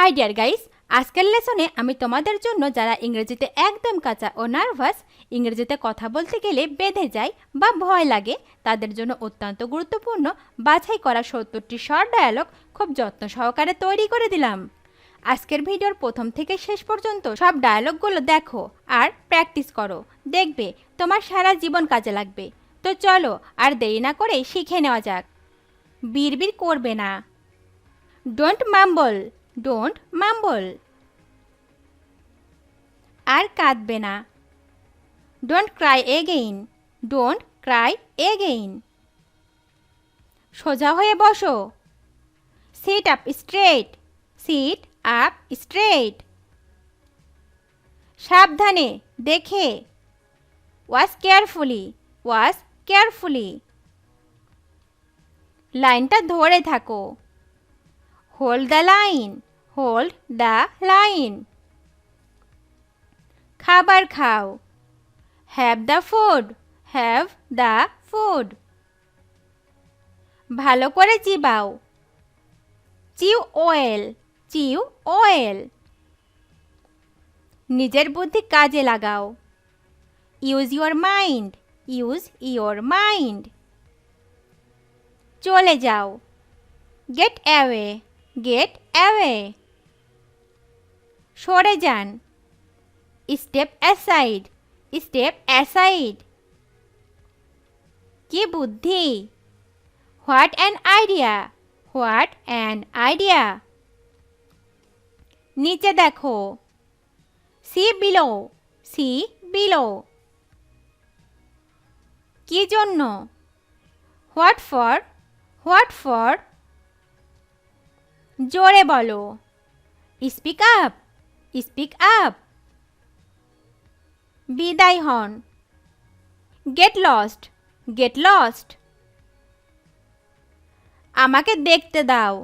High deer guys, আজকের লেসনে আমি তোমাদের জন্য যারা ইংরেজিতে একদম কাঁচা ও নার্ভাস, ইংরেজিতে কথা বলতে গেলে বেঁধে যায় বা ভয় লাগে, তাদের জন্য অত্যন্ত গুরুত্বপূর্ণ বাছাই করা 70টি শর্ট ডায়ালগ খুব যত্ন সহকারে তৈরি করে দিলাম। আজকের ভিডিওর প্রথম থেকে শেষ পর্যন্ত সব ডায়ালগগুলো দেখো আর প্র্যাকটিস করো, দেখবে তোমার সারা জীবন কাজে লাগবে। তো চলো আর দেরি না করে শিখে নেওয়া যাক। বিড়বিড় করবে না। Don't মাম্বল, don't মাম্বল। আর কাঁদবে না। Don't Cry again, don't Cry again. সোজা হয়ে বসো। Sit up straight, sit up straight. সাবধানে, দেখে। Watch carefully, watch carefully. লাইনটা ধরে থাকো। Hold the line, hold the line. খাবার খাও। Have the food, have the food. ভালো করে চিবাও। চিউ ওয়েল, চিউ ওয়েল। নিজের বুদ্ধি কাজে লাগাও। Use your mind, use your mind. চলে যাও। Get away, get away. সরে যান। Step aside, step aside. কি বুদ্ধি। What an idea, what an idea. নিচে দেখো। See below, see below. কি জন্য। What for, what for. জোরে বলো। Speak up, speak up. বিদায় হন। Get lost, get lost. আমাকে দেখতে দাও।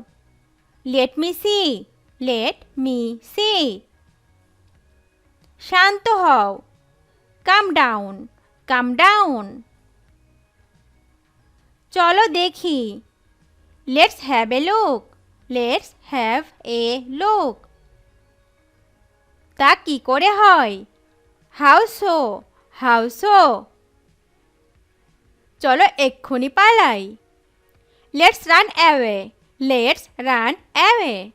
Let me see, let me see. শান্ত হও। Calm down, calm down. চলো দেখি। Let's have a look, let's have a look. তা কি করে হয়। How so, how so. চলো এক্ষুনি পালাই। Let's run away, let's run away.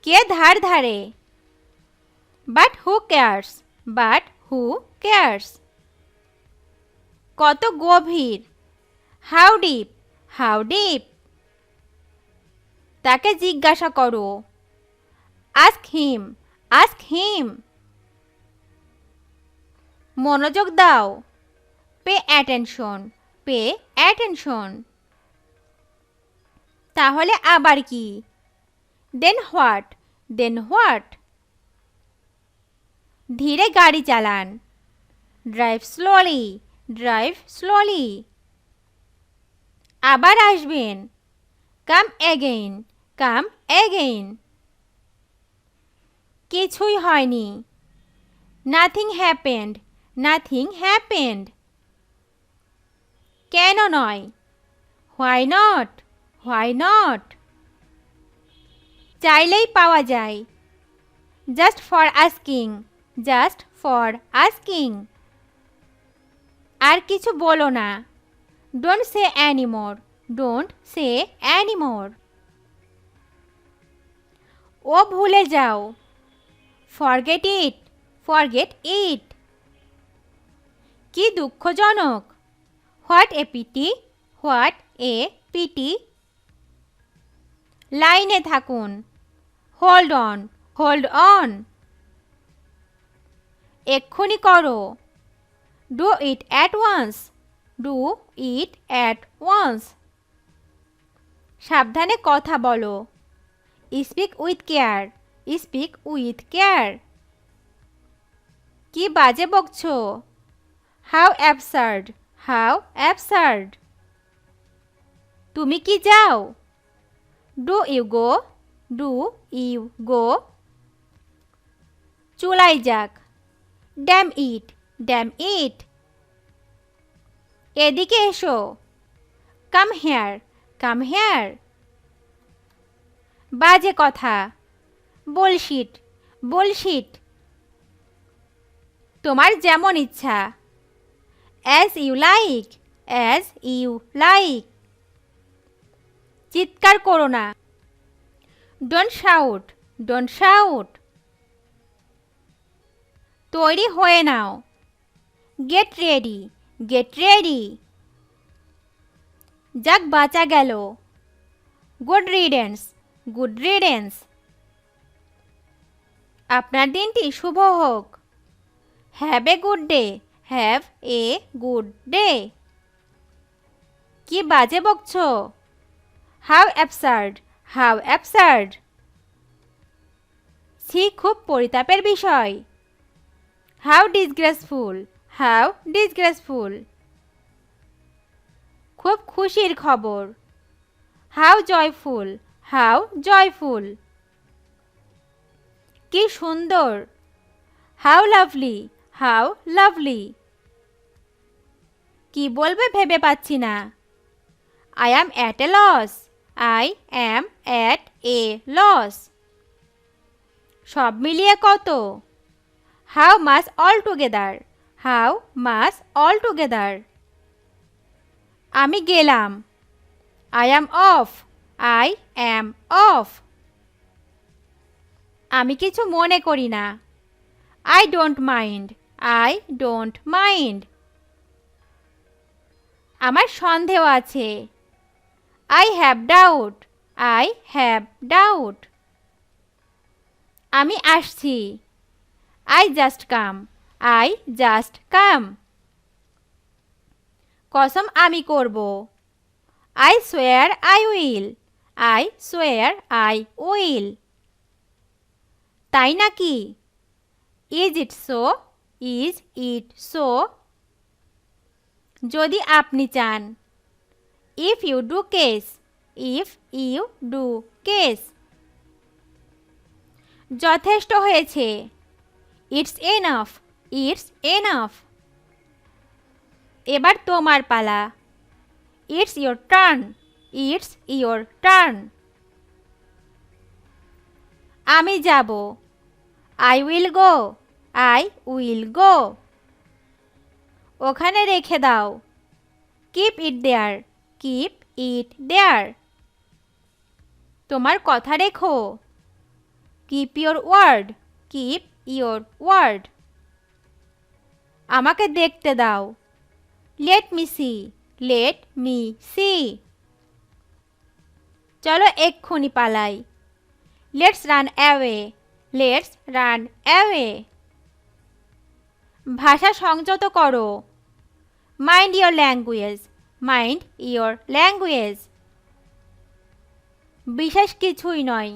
কে ধার ধারে। But who cares, but who cares. কত গভীর। How deep, how deep. তাকে জিজ্ঞাসা করো। Ask him, ask him. মনোযোগ দাও। Pay attention, pay attention. তাহলে আবার কি। Then what, then what. ধীরে গাড়ি চালান। Drive slowly, drive slowly. আবার আসবেন। কাম এগেইন, কাম এগেইন। কিছুই হয়নি। Nothing happened, nothing happened. কেন নয়। Why not, why not. চাইলেই পাওয়া যায়। Just for asking, just for asking. আর কিছু বলো না। Don't say anymore, don't say anymore. ও ভুলে যাও। Forget it, forget it. কি দুঃখজনক। What a pity, what a pity. লাইনে থাকুন। Hold on, hold on. এক্ষুনি করো। Do it at once, do it at once. সাবধানে কথা বলো। Speak with care, speak with care. কি বাজে বকছো। How absurd, how absurd. তুমি কি যাও। Do you go, do you go. চুলাই যাক। Damn it, damn it. এদিকে এসো। Come here, come here. বাজে কথা। Bullshit bullshit. তোমার যেমন ইচ্ছা, as you like as you like. চিৎকার করো না, ডোন্ট শাউট ডোন্ট শাউট। তৈরি হয়ে নাও, গেট রেডি গেট রেডি। যাক বাঁচা গেল, গুড রিডেন্স গুড রিডেন্স। আপনার দিনটি শুভ হোক, have a good day have a good day. কি বাজে বকছো, হাউ অ্যাবসার্ড হাউ অ্যাবসার্ড। ছি খুব পরিতাপের বিষয়, হাউ ডিসগ্রেসফুল হাউ ডিসগ্রেসফুল। খুব খুশির খবর, হাউ জয়ফুল হাউ জয়ফুল। কি সুন্দর, হাউ লাভলি হাউ লাভলি। কি বলবে ভেবে পাচ্ছি না, I am at a loss I am at a loss. সব মিলিয়ে কত, how much all together how much all together. আমি গেলাম, I am off I am off. আমি কিছু মনে করি না, I don't mind I don't mind. আমার সন্দেহ আছে, I have doubt I have doubt. আমি আসছি, I just come I just come. কসম আমি করব, I swear I will I swear I will. তাই নাকি, is it so is it so. যদি আপনি চান, if you do case if you do case. যথেষ্ট হয়েছে, ইটস এনাফ ইটস এনাফ। এবার তোমার পালা, it's your turn it's your turn. আমি যাব, I will go I will go. ওখানে রেখে দাও, keep it there keep it দেয়ার। তোমার কথা রেখো, keep your word keep your word. আমাকে দেখতে দাও, let me see let me see. চলো এক্ষুনি পালাই, let's run away let's run away. ভাষা সংযত করো, mind your language mind your language. বিশেষ কিছুই নয়,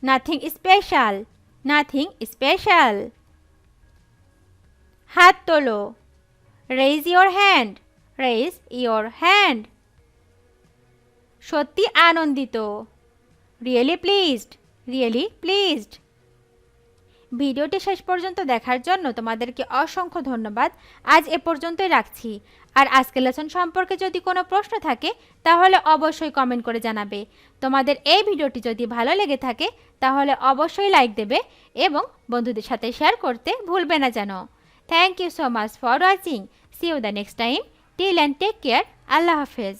নাথিং স্পেশাল নাথিং স্পেশাল। হাত তোলো, raise your hand raise your hand. সত্যি আনন্দিত, রিয়েলি প্লিজড রিয়েলি প্লিজড। ভিডিওটি শেষ পর্যন্ত দেখার জন্য তোমাদেরকে অসংখ্য ধন্যবাদ। আজ এ পর্যন্তই রাখছি। আর আজকের লেসন সম্পর্কে যদি কোনো প্রশ্ন থাকে তাহলে অবশ্যই কমেন্ট করে জানাবে। তোমাদের এই ভিডিওটি যদি ভালো লেগে থাকে তাহলে অবশ্যই লাইক দেবে এবং বন্ধুদের সাথে শেয়ার করতে ভুলবে না যেন। Thank you so much for watching. See you the next time. Till and take care. আল্লাহ হাফেজ।